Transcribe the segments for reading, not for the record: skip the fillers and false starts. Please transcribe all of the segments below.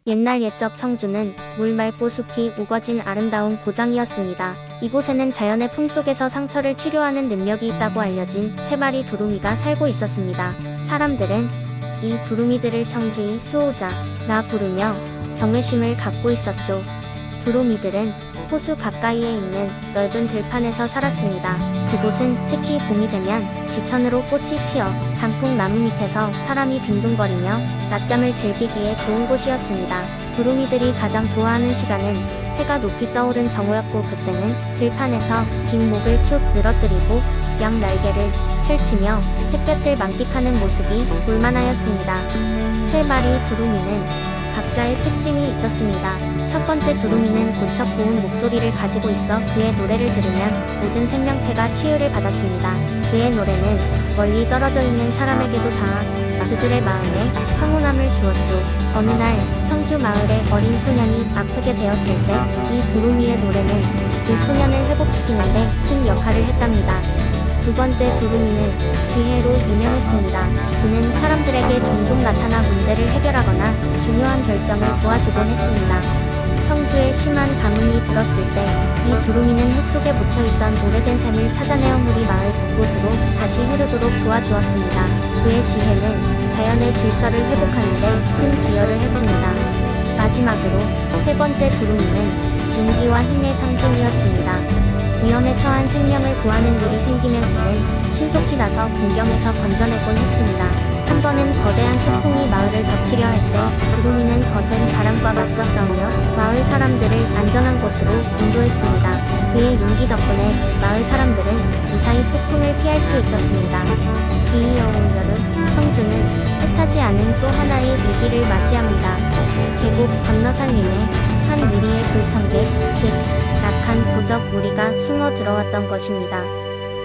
옛날 옛적 청주는 물 맑고 숲이 우거진 아름다운 고장이었습니다. 이곳에는 자연의 품속에서 상처를 치료하는 능력이 있다고 알려진 3마리 두루미가 살고 있었습니다. 사람들은 이 두루미들을 청주의 수호자라 부르며 경외심을 갖고 있었죠. 두루미들은 호수 가까이에 있는 넓은 들판에서 살았습니다. 그곳은 특히 봄이 되면 지천으로 꽃이 피어 단풍 나무 밑에서 사람이 빈둥거리며 낮잠을 즐기기에 좋은 곳이었습니다. 두루미들이 가장 좋아하는 시간은 해가 높이 떠오른 정오였고, 그때는 들판에서 긴 목을 축 늘어뜨리고 양 날개를 펼치며 햇볕을 만끽하는 모습이 볼만하였습니다. 3마리 두루미는 각자의 특징이 있었습니다. 첫 번째 두루미는 고척 고운 목소리를 가지고 있어 그의 노래를 들으면 모든 생명체가 치유를 받았습니다. 그의 노래는 멀리 떨어져 있는 사람에게도 닿아 그들의 마음에 황홀함을 주었죠. 어느 날 청주 마을의 어린 소년이 아프게 되었을 때 이 두루미의 노래는 그 소년을 회복시키는데 큰 역할을 했답니다. 두 번째 두루미는 지혜로 유명했습니다. 그는 사람들에게 종종 나타나 문제를 해결하거나 중요한 결정을 도와주곤 했습니다. 청주에 심한 가뭄이 들었을 때 이 두루미는 흙 속에 묻혀있던 오래된 샘을 찾아내어 물이 마을 곳곳으로 다시 흐르도록 도와주었습니다. 그의 지혜는 자연의 질서를 회복하는 데 큰 기여를 했습니다. 마지막으로 3번째 두루미는 용기와 힘의 상징이었습니다. 위험에 처한 생명을 구하는 일이 생기면 그는 신속히 나서 공경에서 건져내곤 했습니다. 한 번은 거대한 폭풍이 마을을 덮치려 할 때 두루미는 거센 바람과 맞서 싸우며 마을 사람들을 안전한 곳으로 인도했습니다. 그의 용기 덕분에 마을 사람들은 무사히 폭풍을 피할 수 있었습니다. 비이어 온 여름, 청주는 뜻하지 않은 또 하나의 위기를 맞이합니다. 계곡 건너 산림에 한 무리의 불청객, 즉 낙한 도적 무리가 숨어 들어왔던 것입니다.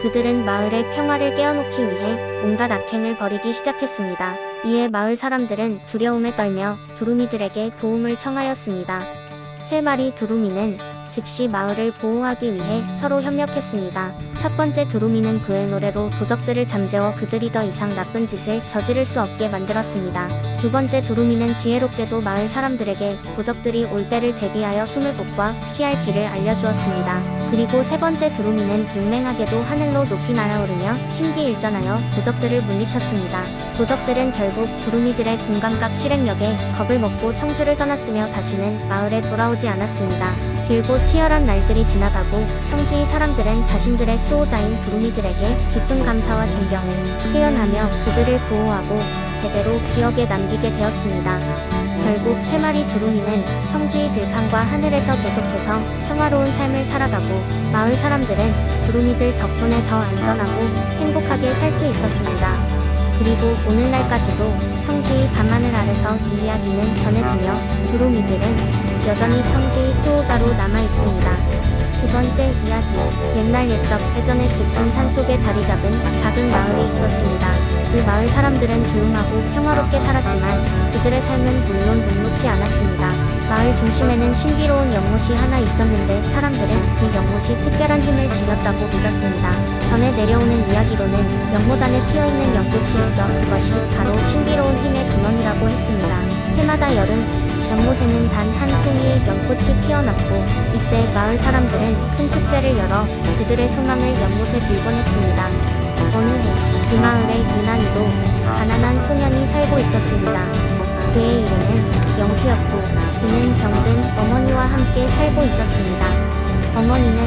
그들은 마을의 평화를 깨어놓기 위해 온갖 악행을 벌이기 시작했습니다. 이에 마을 사람들은 두려움에 떨며 두루미들에게 도움을 청하였습니다. 3마리 두루미는 즉시 마을을 보호하기 위해 서로 협력했습니다. 첫 번째 두루미는 그의 노래로 도적들을 잠재워 그들이 더 이상 나쁜 짓을 저지를 수 없게 만들었습니다. 두 번째 두루미는 지혜롭게도 마을 사람들에게 도적들이 올 때를 대비하여 숨을 곳과 피할 길을 알려주었습니다. 그리고 3번째 두루미는 용맹하게도 하늘로 높이 날아오르며 심기일전하여 도적들을 물리쳤습니다. 도적들은 결국 두루미들의 공감각 실행력에 겁을 먹고 청주를 떠났으며 다시는 마을에 돌아오지 않았습니다. 길고 치열한 날들이 지나가고 청주의 사람들은 자신들의 수호자인 두루미들에게 깊은 감사와 존경을 표현하며 그들을 보호하고 대대로 기억에 남기게 되었습니다. 결국 3마리 두루미는 청주의 들판과 하늘에서 계속해서 평화로운 삶을 살아가고 마을 사람들은 두루미들 덕분에 더 안전하고 행복하게 살 수 있었습니다. 그리고 오늘날까지도 청주의 밤하늘 아래서 이 이야기는 전해지며 두루미들은 여전히 청주의 수호자로 남아있습니다. 두 번째 이야기. 옛날 옛적 해전의 깊은 산속에 자리잡은 작은 마을이 있었습니다. 그 마을 사람들은 조용하고 평화롭게 살았지만 그들의 삶은 물론 녹록지 않았습니다. 마을 중심에는 신비로운 연못이 하나 있었는데 사람들은 그 연못이 특별한 힘을 지녔다고 믿었습니다. 전해 내려오는 이야기로는 연못 안에 피어있는 연꽃이 있어 그것이 바로 신비로운 힘의 근원이라고 했습니다. 해마다 여름 연못에는 단 한 송이의 연꽃이 피어났고 이때 마을 사람들은 큰 축제를 열어 그들의 소망을 연못에 빌곤 했습니다. 어느 해 그 마을에 유난히도 가난한 소년이 살고 있었습니다. 그의 이름은 영수였고 그는 병든 어머니와 함께 살고 있었습니다. 어머니는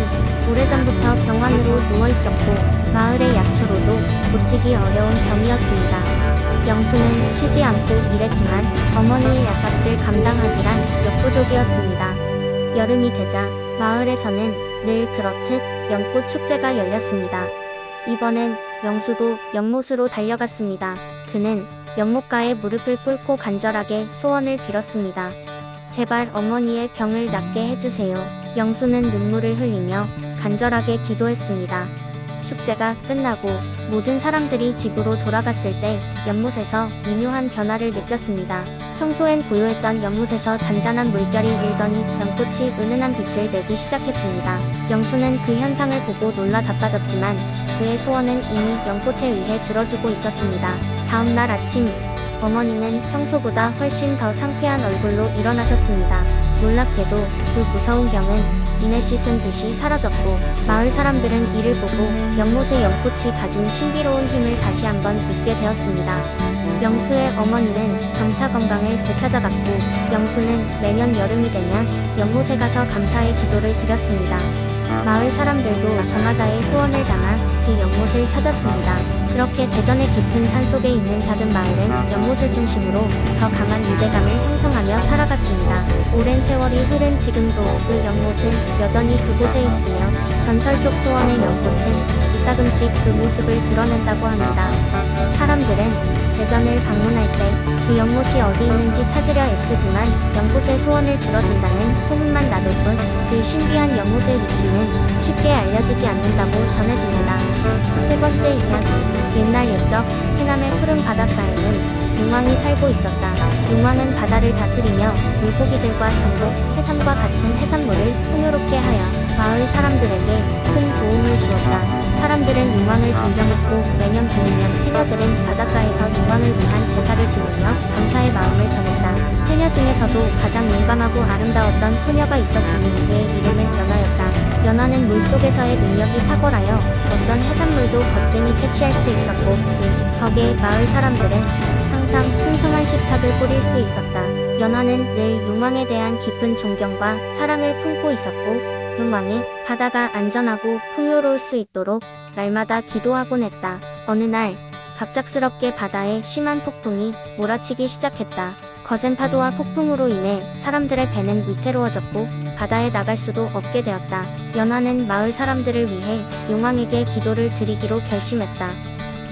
오래전부터 병환으로 누워있었고 마을의 약초로도 고치기 어려운 병이었습니다. 영수는 쉬지 않고 일했지만 어머니의 약값을 감당하기란 역부족이었습니다. 여름이 되자 마을에서는 늘 그렇듯 연꽃 축제가 열렸습니다. 이번엔 영수도 연못으로 달려갔습니다. 그는 연못가에 무릎을 꿇고 간절하게 소원을 빌었습니다. 제발 어머니의 병을 낫게 해주세요. 영수는 눈물을 흘리며 간절하게 기도했습니다. 축제가 끝나고 모든 사람들이 집으로 돌아갔을 때 연못에서 미묘한 변화를 느꼈습니다. 평소엔 고요했던 연못에서 잔잔한 물결이 일더니 연꽃이 은은한 빛을 내기 시작했습니다. 영수는 그 현상을 보고 놀라 자빠졌지만 그의 소원은 이미 연꽃에 의해 들어주고 있었습니다. 다음 날 아침 어머니는 평소보다 훨씬 더 상쾌한 얼굴로 일어나셨습니다. 놀랍게도 그 무서운 병은 이내 씻은 듯이 사라졌고 마을 사람들은 이를 보고 연못의 연꽃이 가진 신비로운 힘을 다시 한번 믿게 되었습니다. 영수의 어머니는 점차 건강을 되찾아갔고 영수는 매년 여름이 되면 연못에 가서 감사의 기도를 드렸습니다. 마을 사람들도 저마다의 소원을 담아 그 연못을 찾았습니다. 그렇게 대전의 깊은 산속에 있는 작은 마을은 연못을 중심으로 더 강한 유대감을 형성하며 살아갔습니다. 오랜 세월이 흐른 지금도 그 연못은 여전히 그곳에 있으며 전설 속 소원의 연꽃은 이따금씩 그 모습을 드러낸다고 합니다. 사람들은 대전을 방문할 때 그 연못이 어디 있는지 찾으려 애쓰지만 연꽃의 소원을 들어준다는 소문만 나돌 뿐 그 신비한 연못의 위치는 쉽게 알려지지 않는다고 전해집니다. 세 번째 이야기. 옛날 옛적 해남의 푸른 바닷가에는 용왕이 살고 있었다. 용왕은 바다를 다스리며 물고기들과 전복, 해삼과 같은 해산물을 풍요롭게 하여 마을 사람들에게 큰 도움을 주었다. 사람들은 용왕을 존경했고 매년 봄이면 해녀들은 바닷가에서 용왕을 위한 제사를 지내며 감사의 마음을 전했다. 해녀 중에서도 가장 용감하고 아름다웠던 소녀가 있었으니 그의 이름은 연화였다. 연화는 물속에서의 능력이 탁월하여 어떤 해산물도 거뜬히 채취할 수 있었고 그 덕에 마을 사람들은 항상 풍성한 식탁을 꾸릴 수 있었다. 연화는 늘 용왕에 대한 깊은 존경과 사랑을 품고 있었고 용왕이 바다가 안전하고 풍요로울 수 있도록 날마다 기도하곤 했다. 어느 날 갑작스럽게 바다에 심한 폭풍이 몰아치기 시작했다. 거센 파도와 폭풍으로 인해 사람들의 배는 위태로워졌고 바다에 나갈 수도 없게 되었다. 연화는 마을 사람들을 위해 용왕에게 기도를 드리기로 결심했다.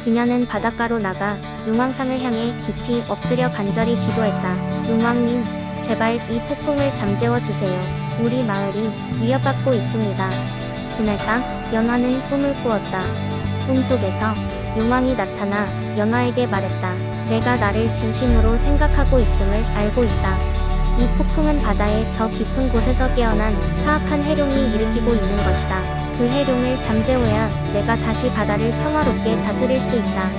그녀는 바닷가로 나가 용왕상을 향해 깊이 엎드려 간절히 기도했다. 용왕님, 제발 이 폭풍을 잠재워 주세요. 우리 마을이 위협받고 있습니다. 그날 밤 연화는 꿈을 꾸었다. 꿈속에서 용왕이 나타나 연화에게 말했다. 내가 나를 진심으로 생각하고 있음을 알고 있다. 이 폭풍은 바다의 저 깊은 곳에서 깨어난 사악한 해룡이 일으키고 있는 것이다. 그 해룡을 잠재워야 내가 다시 바다를 평화롭게 다스릴 수 있다.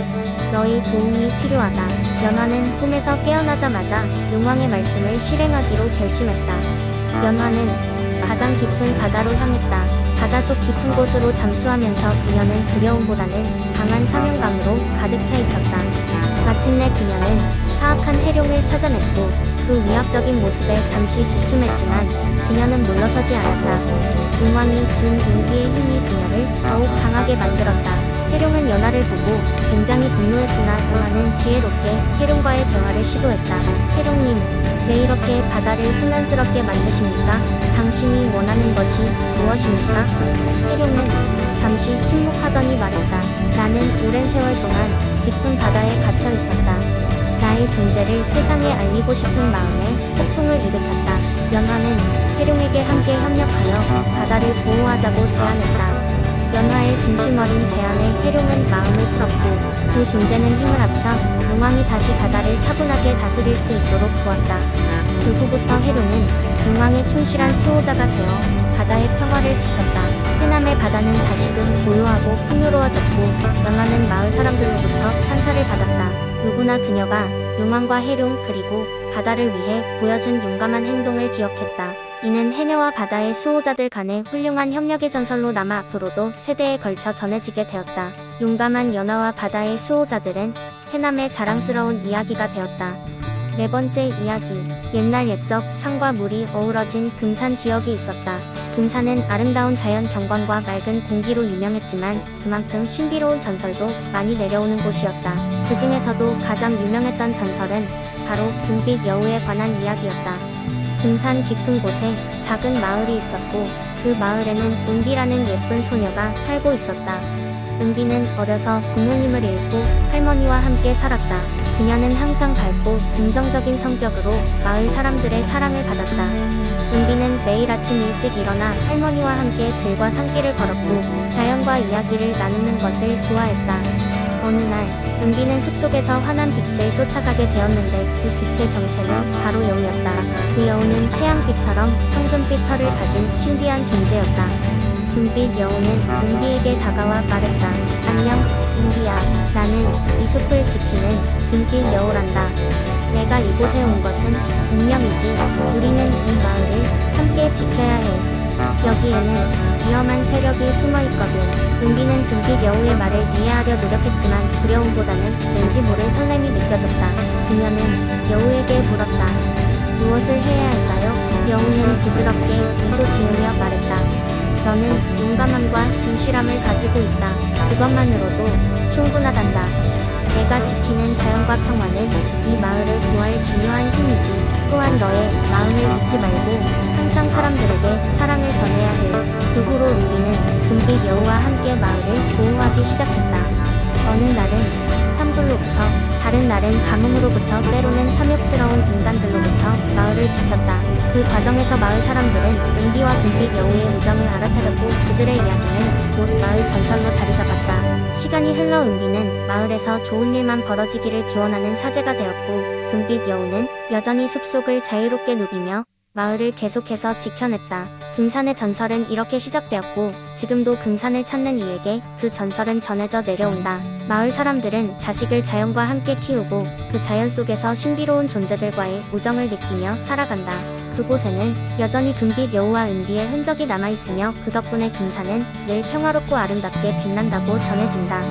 너의 도움이 필요하다. 연화는 꿈에서 깨어나자마자 용왕의 말씀을 실행하기로 결심했다. 연화는 가장 깊은 바다로 향했다. 바닷속 깊은 곳으로 잠수하면서 그녀는 두려움보다는 강한 사명감으로 가득 차 있었다. 마침내 그녀는 사악한 해룡을 찾아냈고 그 위압적인 모습에 잠시 주춤했지만 그녀는 물러서지 않았다. 용왕이 준 용기의 힘이 그녀를 더욱 강하게 만들었다. 해룡은 연화를 보고 굉장히 분노했으나 연화는 지혜롭게 해룡과의 대화를 시도했다. 해룡님, 왜 이렇게 바다를 혼란스럽게 만드십니까? 당신이 원하는 것이 무엇입니까? 해룡은 잠시 침묵하더니 말했다. 나는 오랜 세월 동안 깊은 바다에 갇혀 있었다. 나의 존재를 세상에 알리고 싶은 마음에 폭풍을 일으켰다. 연화는 해룡에게 함께 협력하여 바다를 보호하자고 제안했다. 연화의 진심 어린 제안에 해룡은 마음을 풀었고 그 존재는 힘을 합쳐 용왕이 다시 바다를 차분하게 다스릴 수 있도록 도왔다. 그 후부터 해룡은 용왕의 충실한 수호자가 되어 바다의 평화를 지켰다. 해남의 바다는 다시금 고요하고 풍요로워졌고 연화는 마을 사람들로부터 찬사를 받았다. 누구나 그녀가 용왕과 해룡 그리고 바다를 위해 보여준 용감한 행동을 기억했다. 이는 해녀와 바다의 수호자들 간의 훌륭한 협력의 전설로 남아 앞으로도 세대에 걸쳐 전해지게 되었다. 용감한 연화와 바다의 수호자들은 해남의 자랑스러운 이야기가 되었다. 네 번째 이야기. 옛날 옛적 산과 물이 어우러진 금산 지역이 있었다. 금산은 아름다운 자연 경관과 맑은 공기로 유명했지만 그만큼 신비로운 전설도 많이 내려오는 곳이었다. 그 중에서도 가장 유명했던 전설은 바로 금빛 여우에 관한 이야기였다. 금산 깊은 곳에 작은 마을이 있었고 그 마을에는 은비라는 예쁜 소녀가 살고 있었다. 은비는 어려서 부모님을 잃고 할머니와 함께 살았다. 그녀는 항상 밝고 긍정적인 성격으로 마을 사람들의 사랑을 받았다. 은비는 매일 아침 일찍 일어나 할머니와 함께 들과 산길을 걸었고 자연과 이야기를 나누는 것을 좋아했다. 어느 날 은비는 숲속에서 환한 빛을 쫓아가게 되었는데 그 빛의 정체는 바로 여우였다. 그 여우는 태양빛처럼 황금빛 털을 가진 신비한 존재였다. 금빛 여우는 은비에게 다가와 말했다. 안녕, 은비야, 나는 이 숲을 지키는 금빛 여우란다. 내가 이곳에 온 것은 운명이지. 우리는 이 마을을 함께 지켜야 해. 여기에는 위험한 세력이 숨어 있거든. 은비는 금빛 여우의 말을 이해하려 노력했지만 두려움보다는 왠지 모를 설렘이 느껴졌다. 그녀는 여우에게 물었다. 무엇을 해야 할까요? 여우는 부드럽게 미소 지으며 말했다. 너는 용감함과 진실함을 가지고 있다. 그것만으로도 충분하단다. 내가 지키는 자연과 평화는 이 마을을 구할 중요한 힘이지. 또한 너의 마음을 잊지 말고 항상 사람들에게 사랑을 전해야 해. 그 후로 은비는 금빛 여우와 함께 마을을 보호하기 시작했다. 어느 날은 산불로부터, 다른 날은 가뭄으로부터, 때로는 탐욕스러운 인간들로부터 마을을 지켰다. 그 과정에서 마을 사람들은 은비와 금빛 여우의 우정을 알아차렸고 그들의 이야기는 곧 마을 전설로 자리 잡았다. 시간이 흘러 은비는 마을에서 좋은 일만 벌어지기를 기원하는 사제가 되었고 금빛 여우는 여전히 숲속을 자유롭게 누비며 마을을 계속해서 지켜냈다. 금산의 전설은 이렇게 시작되었고 지금도 금산을 찾는 이에게 그 전설은 전해져 내려온다. 마을 사람들은 자식을 자연과 함께 키우고 그 자연 속에서 신비로운 존재들과의 우정을 느끼며 살아간다. 그곳에는 여전히 금빛 여우와 은비의 흔적이 남아있으며 그 덕분에 금산은 늘 평화롭고 아름답게 빛난다고 전해진다.